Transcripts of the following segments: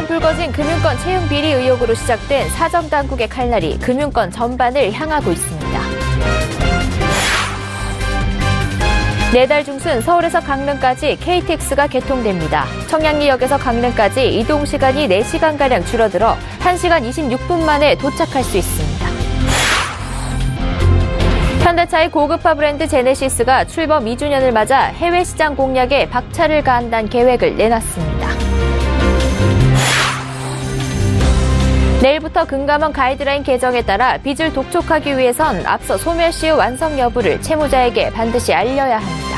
최근 불거진 금융권 채용 비리 의혹으로 시작된 사정당국의 칼날이 금융권 전반을 향하고 있습니다. 내달 중순 서울에서 강릉까지 KTX가 개통됩니다. 청량리역에서 강릉까지 이동 시간이 4시간가량 줄어들어 1시간 26분 만에 도착할 수 있습니다. 현대차의 고급화 브랜드 제네시스가 출범 2주년을 맞아 해외 시장 공략에 박차를 가한다는 계획을 내놨습니다. 내일부터 금감원 가이드라인 개정에 따라 빚을 독촉하기 위해선 앞서 소멸시효 완성 여부를 채무자에게 반드시 알려야 합니다.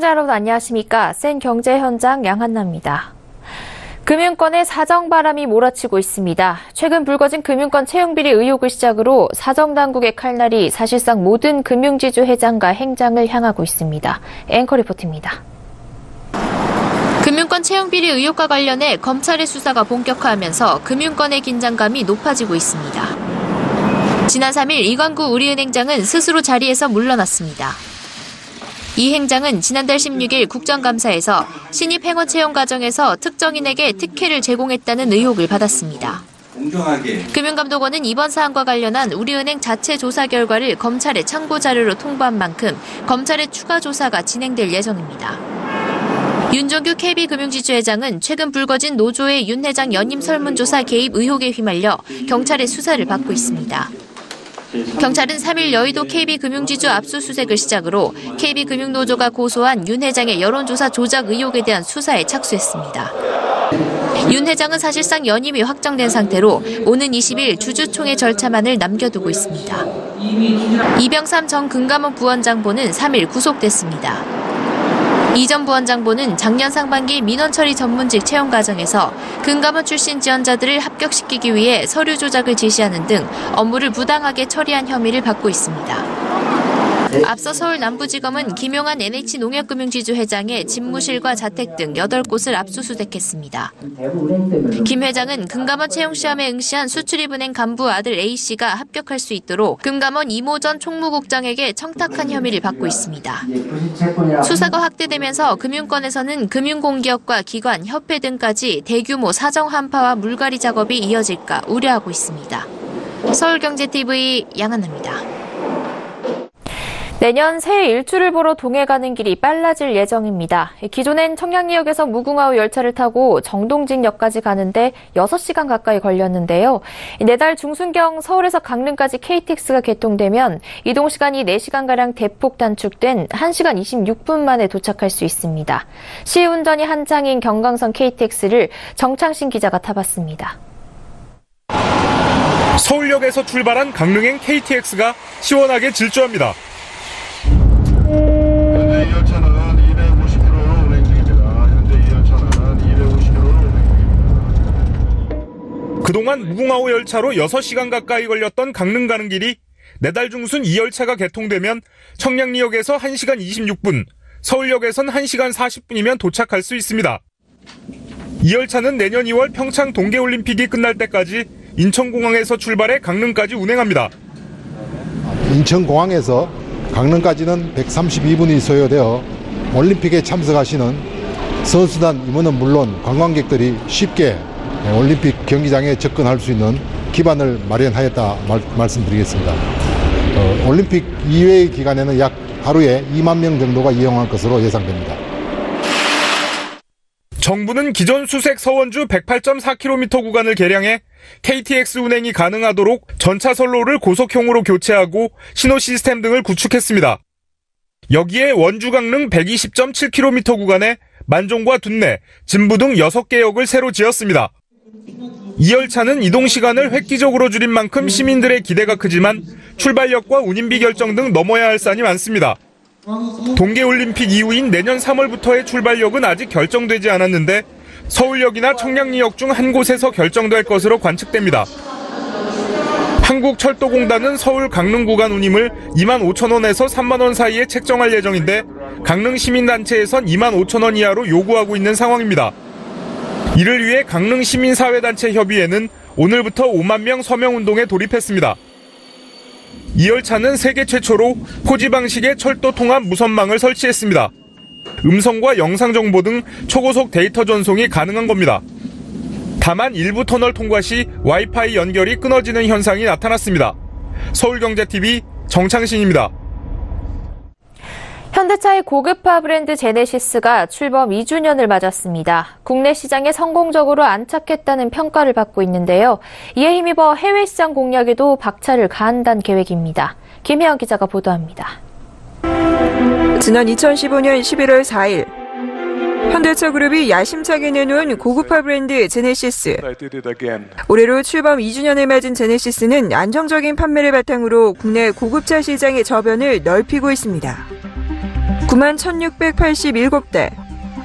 시청자 여러분 안녕하십니까? 센 경제 현장 양한나입니다. 금융권에 사정바람이 몰아치고 있습니다. 최근 불거진 금융권 채용비리 의혹을 시작으로 사정당국의 칼날이 사실상 모든 금융지주 회장과 행장을 향하고 있습니다. 앵커 리포트입니다. 금융권 채용비리 의혹과 관련해 검찰의 수사가 본격화하면서 금융권의 긴장감이 높아지고 있습니다. 지난 3일 이관구 우리은행장은 스스로 자리에서 물러났습니다. 이 행장은 지난달 16일 국정감사에서 신입 행원 채용 과정에서 특정인에게 특혜를 제공했다는 의혹을 받았습니다. 금융감독원은 이번 사안과 관련한 우리은행 자체 조사 결과를 검찰에 참고 자료로 통보한 만큼 검찰의 추가 조사가 진행될 예정입니다. 윤종규 KB금융지주 회장은 최근 불거진 노조의 윤 회장 연임 설문조사 개입 의혹에 휘말려 경찰의 수사를 받고 있습니다. 경찰은 3일 여의도 KB금융지주 압수수색을 시작으로 KB금융노조가 고소한 윤 회장의 여론조사 조작 의혹에 대한 수사에 착수했습니다. 윤 회장은 사실상 연임이 확정된 상태로 오는 20일 주주총회 절차만을 남겨두고 있습니다. 이병삼 전 금감원 부원장보는 3일 구속됐습니다. 이 전 부원장보는 작년 상반기 민원처리 전문직 채용 과정에서 금감원 출신 지원자들을 합격시키기 위해 서류 조작을 지시하는 등 업무를 부당하게 처리한 혐의를 받고 있습니다. 앞서 서울 남부지검은 김용한 NH농협금융지주 회장의 집무실과 자택 등 8곳을 압수수색했습니다. 김 회장은 금감원 채용시험에 응시한 수출입은행 간부 아들 A씨가 합격할 수 있도록 금감원 이모 전 총무국장에게 청탁한 혐의를 받고 있습니다. 수사가 확대되면서 금융권에서는 금융공기업과 기관, 협회 등까지 대규모 사정 한파와 물갈이 작업이 이어질까 우려하고 있습니다. 서울경제TV 양한나입니다. 내년 새해 일출을 보러 동해 가는 길이 빨라질 예정입니다. 기존엔 청량리역에서 무궁화호 열차를 타고 정동진역까지 가는데 6시간 가까이 걸렸는데요. 내달 중순경 서울에서 강릉까지 KTX가 개통되면 이동 시간이 4시간가량 대폭 단축된 1시간 26분 만에 도착할 수 있습니다. 시운전이 한창인 경강선 KTX를 정창신 기자가 타봤습니다. 서울역에서 출발한 강릉행 KTX가 시원하게 질주합니다. 현재 이 열차는 250km로 운행 중입니다. 현재 이 열차는 250km로 운행 중입니다. 그동안 무궁화호 열차로 6시간 가까이 걸렸던 강릉 가는 길이 내달 중순 이 열차가 개통되면 청량리역에서 1시간 26분, 서울역에선 1시간 40분이면 도착할 수 있습니다. 이 열차는 내년 2월 평창 동계올림픽이 끝날 때까지 인천공항에서 출발해 강릉까지 운행합니다. 인천공항에서 강릉까지는 132분이 소요되어 올림픽에 참석하시는 선수단 임원은 물론 관광객들이 쉽게 올림픽 경기장에 접근할 수 있는 기반을 마련하였다 말씀드리겠습니다. 올림픽 이외의 기간에는 약 하루에 2만 명 정도가 이용할 것으로 예상됩니다. 정부는 기존 수색 서원주 108.4km 구간을 개량해 KTX 운행이 가능하도록 전차 선로를 고속형으로 교체하고 신호 시스템 등을 구축했습니다. 여기에 원주 강릉 120.7km 구간에 만종과 둔내, 진부 등 6개 역을 새로 지었습니다. 이 열차는 이동 시간을 획기적으로 줄인 만큼 시민들의 기대가 크지만 출발역과 운임비 결정 등 넘어야 할 산이 많습니다. 동계올림픽 이후인 내년 3월부터의 출발역은 아직 결정되지 않았는데 서울역이나 청량리역 중 한 곳에서 결정될 것으로 관측됩니다. 한국철도공단은 서울 강릉 구간 운임을 25,000원에서 30,000원 사이에 책정할 예정인데 강릉 시민단체에선 25,000원 이하로 요구하고 있는 상황입니다. 이를 위해 강릉 시민사회단체 협의회는 오늘부터 5만 명 서명운동에 돌입했습니다. 이 열차는 세계 최초로 포지 방식의 철도 통합 무선망을 설치했습니다. 음성과 영상 정보 등 초고속 데이터 전송이 가능한 겁니다. 다만 일부 터널 통과 시 와이파이 연결이 끊어지는 현상이 나타났습니다. 서울경제TV 정창신입니다. 현대차의 고급화 브랜드 제네시스가 출범 2주년을 맞았습니다. 국내 시장에 성공적으로 안착했다는 평가를 받고 있는데요. 이에 힘입어 해외 시장 공략에도 박차를 가한다는 계획입니다. 김혜영 기자가 보도합니다. 지난 2015년 11월 4일 현대차 그룹이 야심차게 내놓은 고급화 브랜드 제네시스. 올해로 출범 2주년을 맞은 제네시스는 안정적인 판매를 바탕으로 국내 고급차 시장의 저변을 넓히고 있습니다. 91,687대.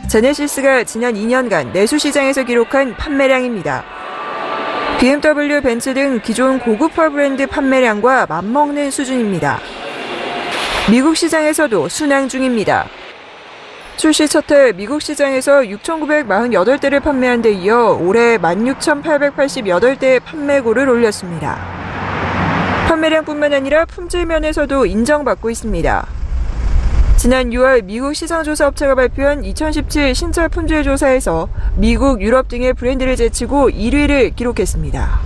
제네시스가 지난 2년간 내수 시장에서 기록한 판매량입니다. BMW, 벤츠 등 기존 고급화 브랜드 판매량과 맞먹는 수준입니다. 미국 시장에서도 순항 중입니다. 출시 첫 해 미국 시장에서 6,948대를 판매한 데 이어 올해 16,888대의 판매고를 올렸습니다. 판매량뿐만 아니라 품질 면에서도 인정받고 있습니다. 지난 6월 미국 시장조사업체가 발표한 2017 신차 품질 조사에서 미국, 유럽 등의 브랜드를 제치고 1위를 기록했습니다.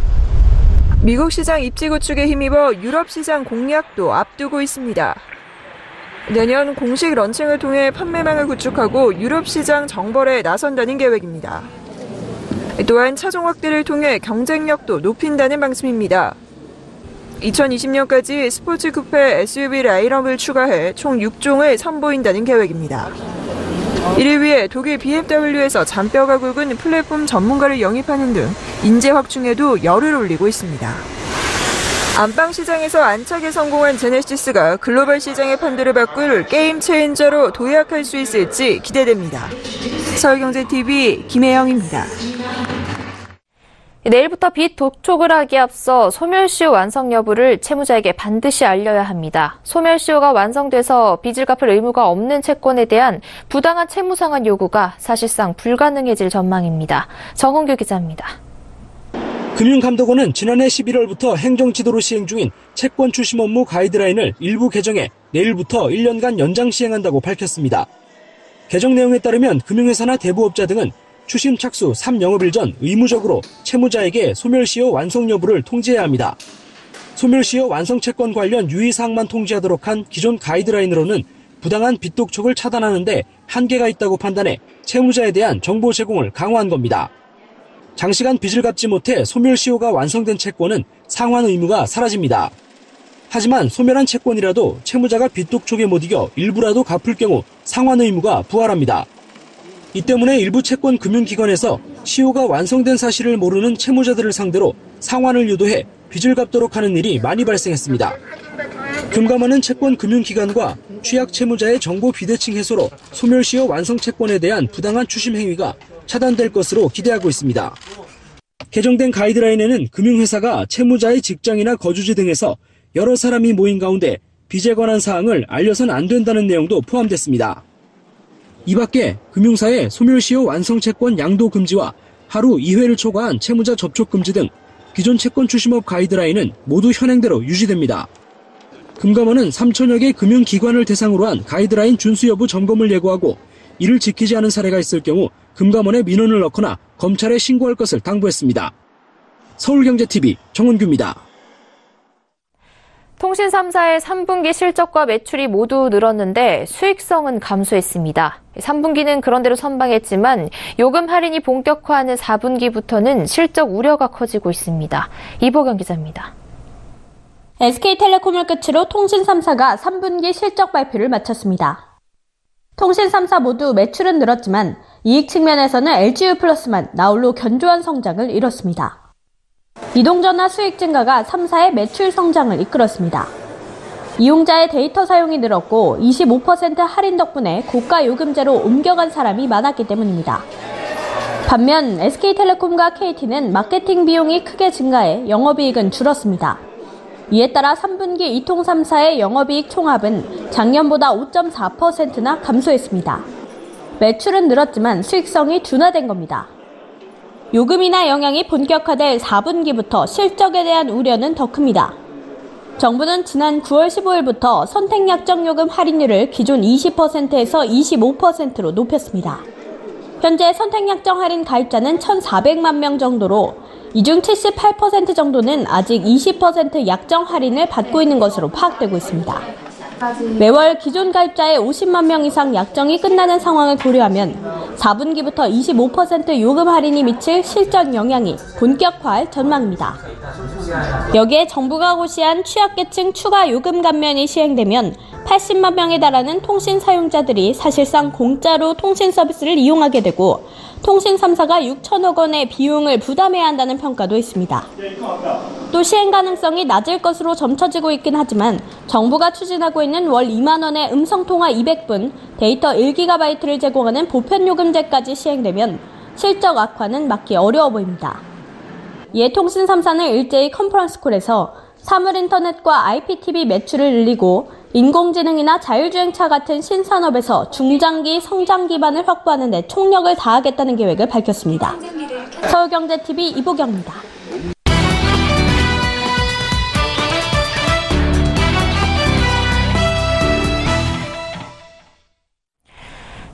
미국 시장 입지 구축에 힘입어 유럽 시장 공략도 앞두고 있습니다. 내년 공식 런칭을 통해 판매망을 구축하고 유럽 시장 정벌에 나선다는 계획입니다. 또한 차종 확대를 통해 경쟁력도 높인다는 방침입니다. 2020년까지 스포츠 쿠페 SUV 라인업을 추가해 총 6종을 선보인다는 계획입니다. 이를 위해 독일 BMW에서 잔뼈가 굵은 플랫폼 전문가를 영입하는 등 인재 확충에도 열을 올리고 있습니다. 안방 시장에서 안착에 성공한 제네시스가 글로벌 시장의 판도를 바꿀 게임 체인저로 도약할 수 있을지 기대됩니다. 서울경제TV 김혜영입니다. 내일부터 빚 독촉을 하기에 앞서 소멸시효 완성 여부를 채무자에게 반드시 알려야 합니다. 소멸시효가 완성돼서 빚을 갚을 의무가 없는 채권에 대한 부당한 채무 상환 요구가 사실상 불가능해질 전망입니다. 정은규 기자입니다. 금융감독원은 지난해 11월부터 행정지도로 시행 중인 채권 추심 업무 가이드라인을 일부 개정해 내일부터 1년간 연장 시행한다고 밝혔습니다. 개정 내용에 따르면 금융회사나 대부업자 등은 추심 착수 3영업일 전 의무적으로 채무자에게 소멸시효 완성 여부를 통지해야 합니다. 소멸시효 완성 채권 관련 유의사항만 통지하도록 한 기존 가이드라인으로는 부당한 빚 독촉을 차단하는 데 한계가 있다고 판단해 채무자에 대한 정보 제공을 강화한 겁니다. 장시간 빚을 갚지 못해 소멸시효가 완성된 채권은 상환 의무가 사라집니다. 하지만 소멸한 채권이라도 채무자가 빚 독촉에 못 이겨 일부라도 갚을 경우 상환 의무가 부활합니다. 이 때문에 일부 채권 금융기관에서 시효가 완성된 사실을 모르는 채무자들을 상대로 상환을 유도해 빚을 갚도록 하는 일이 많이 발생했습니다. 금감원은 채권 금융기관과 취약 채무자의 정보 비대칭 해소로 소멸시효 완성 채권에 대한 부당한 추심 행위가 차단될 것으로 기대하고 있습니다. 개정된 가이드라인에는 금융회사가 채무자의 직장이나 거주지 등에서 여러 사람이 모인 가운데 빚에 관한 사항을 알려선 안 된다는 내용도 포함됐습니다. 이 밖에 금융사의 소멸시효 완성 채권 양도 금지와 하루 2회를 초과한 채무자 접촉 금지 등 기존 채권 추심업 가이드라인은 모두 현행대로 유지됩니다. 금감원은 3천여 개 금융기관을 대상으로 한 가이드라인 준수 여부 점검을 예고하고 이를 지키지 않은 사례가 있을 경우 금감원에 민원을 넣거나 검찰에 신고할 것을 당부했습니다. 서울경제TV 정은규입니다. 통신 3사의 3분기 실적과 매출이 모두 늘었는데 수익성은 감소했습니다. 3분기는 그런대로 선방했지만 요금 할인이 본격화하는 4분기부터는 실적 우려가 커지고 있습니다. 이보경 기자입니다. SK텔레콤을 끝으로 통신 3사가 3분기 실적 발표를 마쳤습니다. 통신 3사 모두 매출은 늘었지만 이익 측면에서는 LG유플러스만 나홀로 견조한 성장을 이뤘습니다. 이동전화 수익 증가가 3사의 매출 성장을 이끌었습니다. 이용자의 데이터 사용이 늘었고 25% 할인 덕분에 고가 요금제로 옮겨간 사람이 많았기 때문입니다. 반면 SK텔레콤과 KT는 마케팅 비용이 크게 증가해 영업이익은 줄었습니다. 이에 따라 3분기 이통 3사의 영업이익 총합은 작년보다 5.4%나 감소했습니다. 매출은 늘었지만 수익성이 둔화된 겁니다. 요금 인하 영향이 본격화될 4분기부터 실적에 대한 우려는 더 큽니다. 정부는 지난 9월 15일부터 선택약정요금 할인율을 기존 20%에서 25%로 높였습니다. 현재 선택약정 할인 가입자는 1,400만 명 정도로 이 중 78% 정도는 아직 20% 약정 할인을 받고 있는 것으로 파악되고 있습니다. 매월 기존 가입자의 50만 명 이상 약정이 끝나는 상황을 고려하면 4분기부터 25% 요금 할인이 미칠 실적 영향이 본격화할 전망입니다. 여기에 정부가 고시한 취약계층 추가 요금 감면이 시행되면 80만 명에 달하는 통신 사용자들이 사실상 공짜로 통신 서비스를 이용하게 되고 통신 3사가 6천억 원의 비용을 부담해야 한다는 평가도 있습니다. 또 시행 가능성이 낮을 것으로 점쳐지고 있긴 하지만 정부가 추진하고 있는 월 2만 원의 음성통화 200분, 데이터 1GB를 제공하는 보편요금제까지 시행되면 실적 악화는 막기 어려워 보입니다. 이에 통신 3사는 일제히 컨퍼런스콜에서 사물인터넷과 IPTV 매출을 늘리고 인공지능이나 자율주행차 같은 신산업에서 중장기 성장 기반을 확보하는 데 총력을 다하겠다는 계획을 밝혔습니다. 서울경제TV 이보경입니다.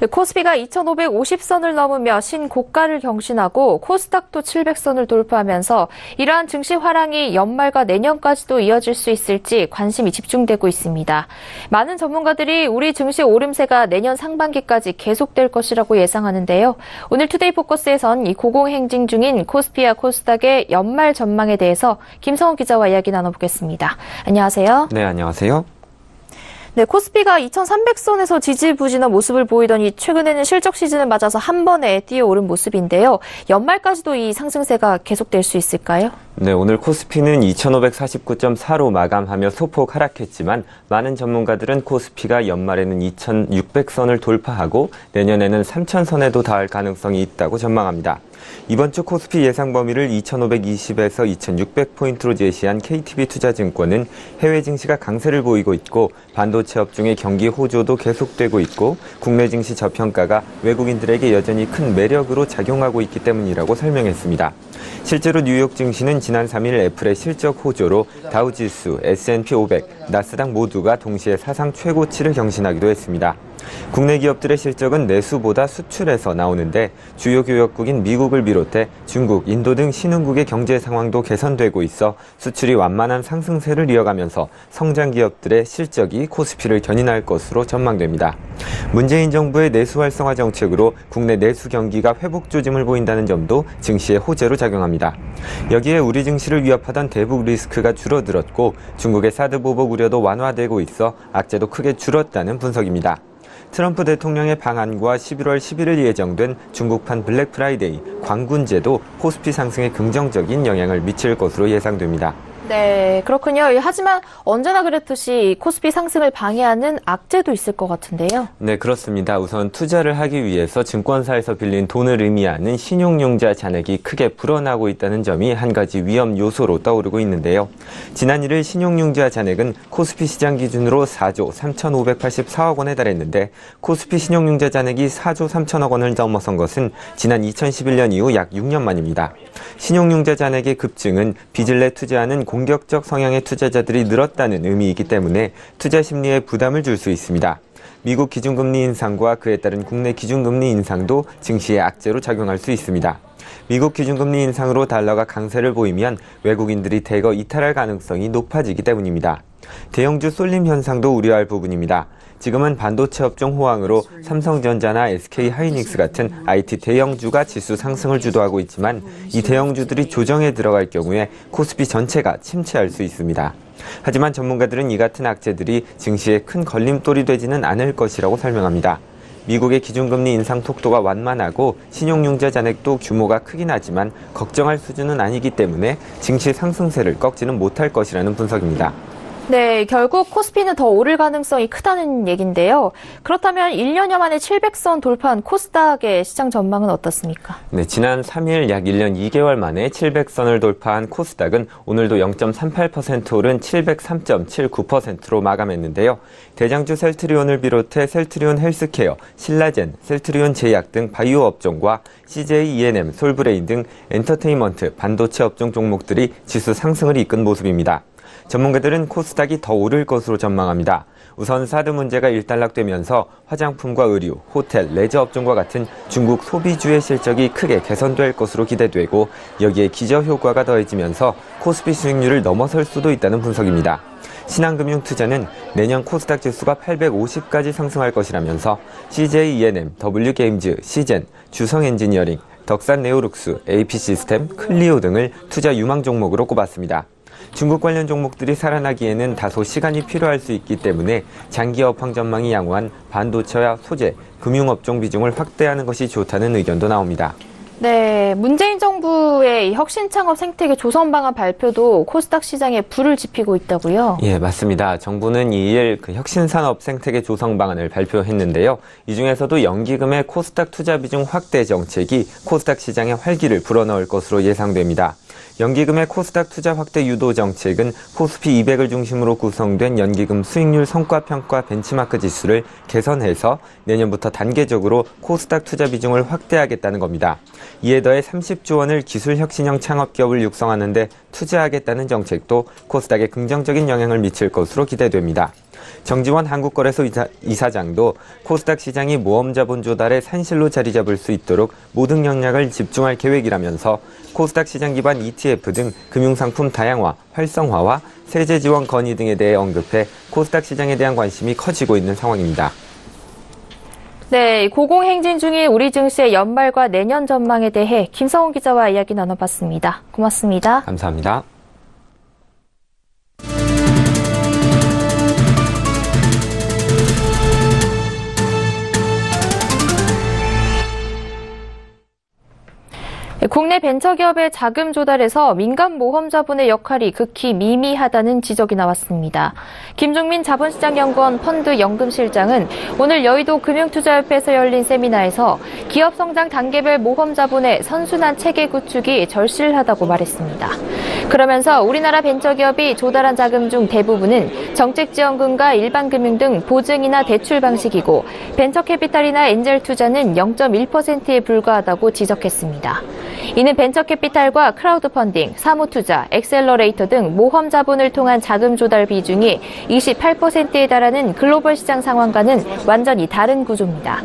코스피가 2,550선을 넘으며 신고가를 경신하고 코스닥도 700선을 돌파하면서 이러한 증시 화랑이 연말과 내년까지도 이어질 수 있을지 관심이 집중되고 있습니다. 많은 전문가들이 우리 증시 오름세가 내년 상반기까지 계속될 것이라고 예상하는데요. 오늘 투데이 포커스에선 이 고공행진 중인 코스피와 코스닥의 연말 전망에 대해서 김성훈 기자와 이야기 나눠보겠습니다. 안녕하세요. 네, 안녕하세요. 네, 코스피가 2,300선에서 지지부진한 모습을 보이더니 최근에는 실적 시즌을 맞아서 한 번에 뛰어오른 모습인데요. 연말까지도 이 상승세가 계속될 수 있을까요? 네, 오늘 코스피는 2,549.4로 마감하며 소폭 하락했지만 많은 전문가들은 코스피가 연말에는 2,600선을 돌파하고 내년에는 3,000선에도 닿을 가능성이 있다고 전망합니다. 이번 주 코스피 예상 범위를 2,520에서 2,600포인트로 제시한 KTB투자증권은 해외 증시가 강세를 보이고 있고 반도체 업종의 경기 호조도 계속되고 있고 국내 증시 저평가가 외국인들에게 여전히 큰 매력으로 작용하고 있기 때문이라고 설명했습니다. 실제로 뉴욕 증시는 지난 3일 애플의 실적 호조로 다우지수, S&P 500, 나스닥 모두가 동시에 사상 최고치를 경신하기도 했습니다. 국내 기업들의 실적은 내수보다 수출에서 나오는데 주요 교역국인 미국을 비롯해 중국, 인도 등 신흥국의 경제 상황도 개선되고 있어 수출이 완만한 상승세를 이어가면서 성장 기업들의 실적이 코스피를 견인할 것으로 전망됩니다. 문재인 정부의 내수 활성화 정책으로 국내 내수 경기가 회복 조짐을 보인다는 점도 증시의 호재로 작용합니다. 여기에 우리 증시를 위협하던 대북 리스크가 줄어들었고 중국의 사드 보복 우려도 완화되고 있어 악재도 크게 줄었다는 분석입니다. 트럼프 대통령의 방한과 11월 11일 예정된 중국판 블랙 프라이데이, 광군제도 코스피 상승에 긍정적인 영향을 미칠 것으로 예상됩니다. 네, 그렇군요. 하지만 언제나 그랬듯이 코스피 상승을 방해하는 악재도 있을 것 같은데요. 네, 그렇습니다. 우선 투자를 하기 위해서 증권사에서 빌린 돈을 의미하는 신용융자 잔액이 크게 불어나고 있다는 점이 한 가지 위험 요소로 떠오르고 있는데요. 지난 1일 신용융자 잔액은 코스피 시장 기준으로 4조 3,584억 원에 달했는데 코스피 신용융자 잔액이 4조 3천억 원을 넘어선 것은 지난 2011년 이후 약 6년 만입니다. 신용융자 잔액의 급증은 빚을 내 투자하는 공격적 성향의 투자자들이 늘었다는 의미이기 때문에 투자 심리에 부담을 줄 수 있습니다. 미국 기준금리 인상과 그에 따른 국내 기준금리 인상도 증시의 악재로 작용할 수 있습니다. 미국 기준금리 인상으로 달러가 강세를 보이면 외국인들이 대거 이탈할 가능성이 높아지기 때문입니다. 대형주 쏠림 현상도 우려할 부분입니다. 지금은 반도체 업종 호황으로 삼성전자나 SK하이닉스 같은 IT 대형주가 지수 상승을 주도하고 있지만 이 대형주들이 조정에 들어갈 경우에 코스피 전체가 침체할 수 있습니다. 하지만 전문가들은 이 같은 악재들이 증시에 큰 걸림돌이 되지는 않을 것이라고 설명합니다. 미국의 기준금리 인상 속도가 완만하고 신용융자 잔액도 규모가 크긴 하지만 걱정할 수준은 아니기 때문에 증시 상승세를 꺾지는 못할 것이라는 분석입니다. 네, 결국 코스피는 더 오를 가능성이 크다는 얘기인데요. 그렇다면 1년여 만에 700선 돌파한 코스닥의 시장 전망은 어떻습니까? 네, 지난 3일 약 1년 2개월 만에 700선을 돌파한 코스닥은 오늘도 0.38% 오른 703.79%로 마감했는데요. 대장주 셀트리온을 비롯해 셀트리온 헬스케어, 신라젠, 셀트리온 제약 등 바이오 업종과 CJ E&M, 솔브레인 등 엔터테인먼트, 반도체 업종 종목들이 지수 상승을 이끈 모습입니다. 전문가들은 코스닥이 더 오를 것으로 전망합니다. 우선 사드 문제가 일단락되면서 화장품과 의류, 호텔, 레저 업종과 같은 중국 소비주의 실적이 크게 개선될 것으로 기대되고 여기에 기저효과가 더해지면서 코스피 수익률을 넘어설 수도 있다는 분석입니다. 신한금융투자는 내년 코스닥 지수가 850까지 상승할 것이라면서 CJ E&M, W게임즈, 시젠, 주성엔지니어링, 덕산네오룩스, AP시스템, 클리오 등을 투자 유망 종목으로 꼽았습니다. 중국 관련 종목들이 살아나기에는 다소 시간이 필요할 수 있기 때문에 장기 업황 전망이 양호한 반도체와 소재, 금융업종 비중을 확대하는 것이 좋다는 의견도 나옵니다. 네, 문재인 정부의 혁신창업 생태계 조성 방안 발표도 코스닥 시장에 불을 지피고 있다고요? 예, 맞습니다. 정부는 2일 혁신산업 생태계 조성 방안을 발표했는데요. 이 중에서도 연기금의 코스닥 투자 비중 확대 정책이 코스닥 시장에 활기를 불어넣을 것으로 예상됩니다. 연기금의 코스닥 투자 확대 유도 정책은 코스피 200을 중심으로 구성된 연기금 수익률 성과평가 벤치마크 지수를 개선해서 내년부터 단계적으로 코스닥 투자 비중을 확대하겠다는 겁니다. 이에 더해 30조 원을 기술혁신형 창업기업을 육성하는 데 투자하겠다는 정책도 코스닥에 긍정적인 영향을 미칠 것으로 기대됩니다. 정지원 한국거래소 이사장도 코스닥 시장이 모험자본 조달의 산실로 자리 잡을 수 있도록 모든 역량을 집중할 계획이라면서 코스닥 시장 기반 ETF 등 금융상품 다양화, 활성화와 세제 지원 건의 등에 대해 언급해 코스닥 시장에 대한 관심이 커지고 있는 상황입니다. 네, 고공행진 중인 우리 증시의 연말과 내년 전망에 대해 김성훈 기자와 이야기 나눠봤습니다. 고맙습니다. 감사합니다. 국내 벤처기업의 자금 조달에서 민간 모험자본의 역할이 극히 미미하다는 지적이 나왔습니다. 김종민 자본시장연구원 펀드연금실장은 오늘 여의도 금융투자협회에서 열린 세미나에서 기업 성장 단계별 모험자본의 선순환 체계 구축이 절실하다고 말했습니다. 그러면서 우리나라 벤처기업이 조달한 자금 중 대부분은 정책지원금과 일반금융 등 보증이나 대출 방식이고 벤처캐피탈이나 엔젤 투자는 0.1%에 불과하다고 지적했습니다. 이는 벤처캐피탈과 크라우드 펀딩, 사모투자, 엑셀러레이터 등 모험 자본을 통한 자금 조달 비중이 28%에 달하는 글로벌 시장 상황과는 완전히 다른 구조입니다.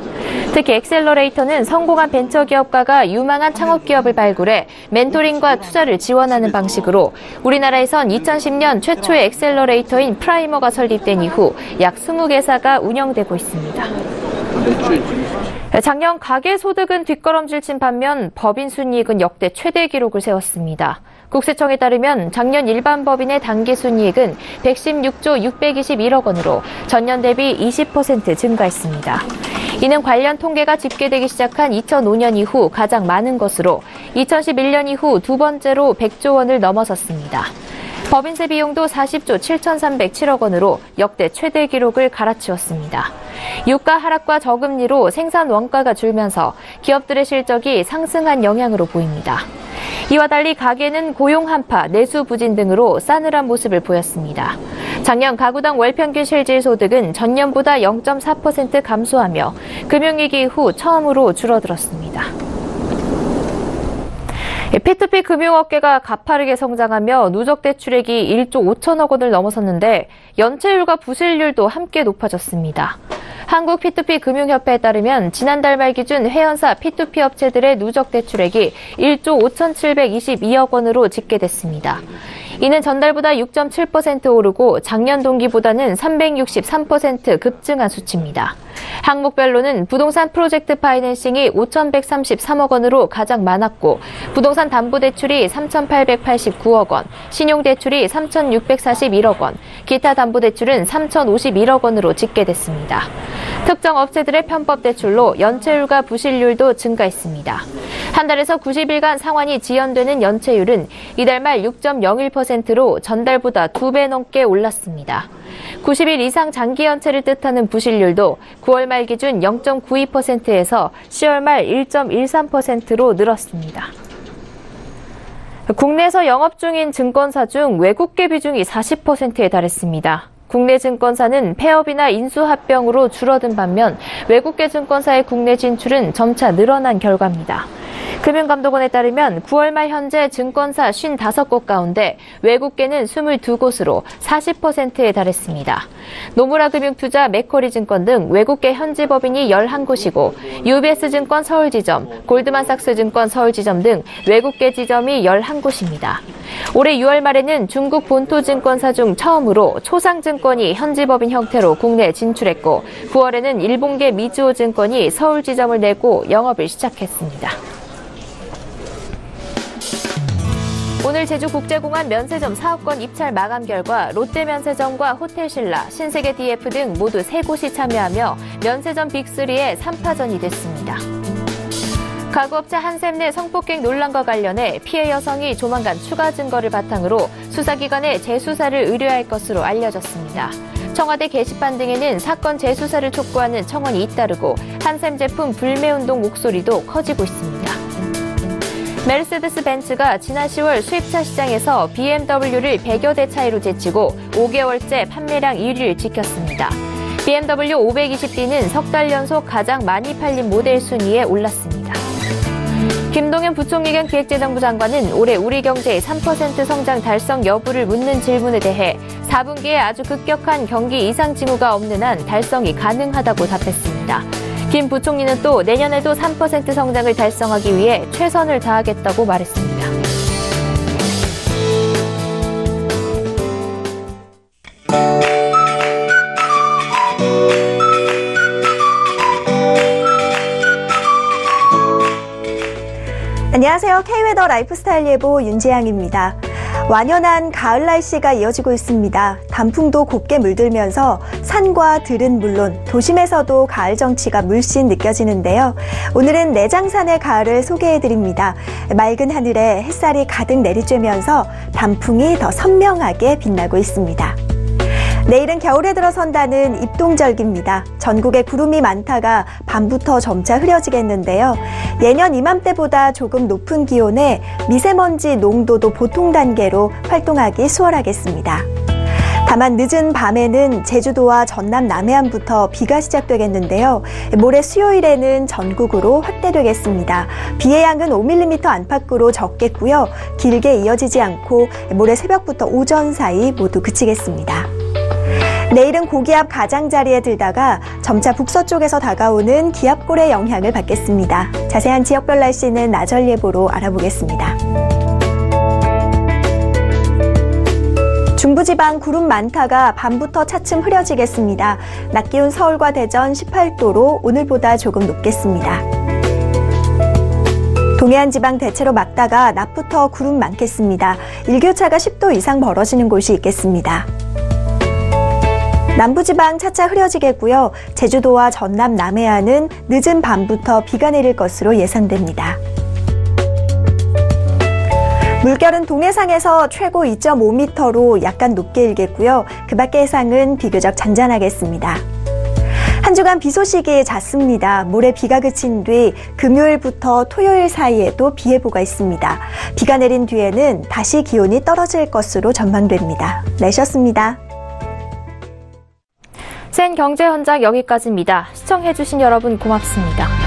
특히 엑셀러레이터는 성공한 벤처기업가가 유망한 창업기업을 발굴해 멘토링과 투자를 지원하는 방식으로 우리나라에선 2010년 최초의 엑셀러레이터인 프라이머가 설립된 이후 약 20개사가 운영되고 있습니다. 작년 가계소득은 뒷걸음질 친 반면 법인 순이익은 역대 최대 기록을 세웠습니다. 국세청에 따르면 작년 일반 법인의 당기순이익은 116조 621억 원으로 전년 대비 20% 증가했습니다. 이는 관련 통계가 집계되기 시작한 2005년 이후 가장 많은 것으로 2011년 이후 두 번째로 100조 원을 넘어섰습니다. 법인세 비용도 40조 7,307억 원으로 역대 최대 기록을 갈아치웠습니다. 유가 하락과 저금리로 생산 원가가 줄면서 기업들의 실적이 상승한 영향으로 보입니다. 이와 달리 가계는 고용 한파, 내수 부진 등으로 싸늘한 모습을 보였습니다. 작년 가구당 월평균 실질 소득은 전년보다 0.4% 감소하며 금융위기 이후 처음으로 줄어들었습니다. P2P 금융업계가 가파르게 성장하며 누적 대출액이 1조 5천억 원을 넘어섰는데 연체율과 부실률도 함께 높아졌습니다. 한국 P2P 금융협회에 따르면 지난달 말 기준 회원사 P2P 업체들의 누적 대출액이 1조 5,722억 원으로 집계됐습니다. 이는 전달보다 6.7% 오르고 작년 동기보다는 363% 급증한 수치입니다. 항목별로는 부동산 프로젝트 파이낸싱이 5,133억 원으로 가장 많았고 부동산 담보대출이 3,889억 원, 신용대출이 3,641억 원, 기타 담보대출은 3,051억 원으로 집계됐습니다. 특정 업체들의 편법대출로 연체율과 부실률도 증가했습니다. 한 달에서 90일간 상환이 지연되는 연체율은 이달 말 6.01%로 전달보다 2배 넘게 올랐습니다. 90일 이상 장기 연체를 뜻하는 부실률도 9월 말 기준 0.92%에서 10월 말 1.13%로 늘었습니다. 국내에서 영업 중인 증권사 중 외국계 비중이 40%에 달했습니다. 국내 증권사는 폐업이나 인수합병으로 줄어든 반면 외국계 증권사의 국내 진출은 점차 늘어난 결과입니다. 금융감독원에 따르면 9월 말 현재 증권사 55곳 가운데 외국계는 22곳으로 40%에 달했습니다. 노무라 금융투자, 맥쿼리증권 등 외국계 현지법인이 11곳이고 UBS증권 서울지점, 골드만삭스증권 서울지점 등 외국계 지점이 11곳입니다. 올해 6월 말에는 중국 본토증권사 중 처음으로 초상증권이 현지법인 형태로 국내에 진출했고 9월에는 일본계 미즈호증권이 서울지점을 내고 영업을 시작했습니다. 오늘 제주국제공항 면세점 사업권 입찰 마감 결과 롯데면세점과 호텔신라, 신세계DF 등 모두 3곳이 참여하며 면세점 빅3의 3파전이 됐습니다. 가구업체 한샘 내 성폭행 논란과 관련해 피해 여성이 조만간 추가 증거를 바탕으로 수사기관에 재수사를 의뢰할 것으로 알려졌습니다. 청와대 게시판 등에는 사건 재수사를 촉구하는 청원이 잇따르고 한샘 제품 불매운동 목소리도 커지고 있습니다. 메르세데스 벤츠가 지난 10월 수입차 시장에서 BMW를 100여 대 차이로 제치고 5개월째 판매량 1위를 지켰습니다. BMW 520D는 석 달 연속 가장 많이 팔린 모델 순위에 올랐습니다. 김동연 부총리 겸 기획재정부 장관은 올해 우리 경제의 3% 성장 달성 여부를 묻는 질문에 대해 4분기에 아주 급격한 경기 이상 징후가 없는 한 달성이 가능하다고 답했습니다. 김 부총리는 또 내년에도 3% 성장을 달성하기 위해 최선을 다하겠다고 말했습니다. 안녕하세요. K웨더 라이프스타일 예보 윤지향입니다. 완연한 가을 날씨가 이어지고 있습니다. 단풍도 곱게 물들면서 산과 들은 물론 도심에서도 가을 정취가 물씬 느껴지는데요. 오늘은 내장산의 가을을 소개해드립니다. 맑은 하늘에 햇살이 가득 내리쬐면서 단풍이 더 선명하게 빛나고 있습니다. 내일은 겨울에 들어선다는 입동절기입니다. 전국에 구름이 많다가 밤부터 점차 흐려지겠는데요. 예년 이맘때보다 조금 높은 기온에 미세먼지 농도도 보통 단계로 활동하기 수월하겠습니다. 다만 늦은 밤에는 제주도와 전남 남해안부터 비가 시작되겠는데요. 모레 수요일에는 전국으로 확대되겠습니다. 비의 양은 5mm 안팎으로 적겠고요. 길게 이어지지 않고 모레 새벽부터 오전 사이 모두 그치겠습니다. 내일은 고기압 가장자리에 들다가 점차 북서쪽에서 다가오는 기압골의 영향을 받겠습니다. 자세한 지역별 날씨는 나절 예보로 알아보겠습니다. 중부지방 구름 많다가 밤부터 차츰 흐려지겠습니다. 낮 기온 서울과 대전 18도로 오늘보다 조금 높겠습니다. 동해안 지방 대체로 맑다가 낮부터 구름 많겠습니다. 일교차가 10도 이상 벌어지는 곳이 있겠습니다. 남부지방 차차 흐려지겠고요. 제주도와 전남 남해안은 늦은 밤부터 비가 내릴 것으로 예상됩니다. 물결은 동해상에서 최고 2.5m로 약간 높게 일겠고요. 그 밖의 해상은 비교적 잔잔하겠습니다. 한 주간 비 소식이 잦습니다. 모레 비가 그친 뒤 금요일부터 토요일 사이에도 비 예보가 있습니다. 비가 내린 뒤에는 다시 기온이 떨어질 것으로 전망됩니다. 날씨였습니다. 센 경제 현장 여기까지입니다. 시청해주신 여러분 고맙습니다.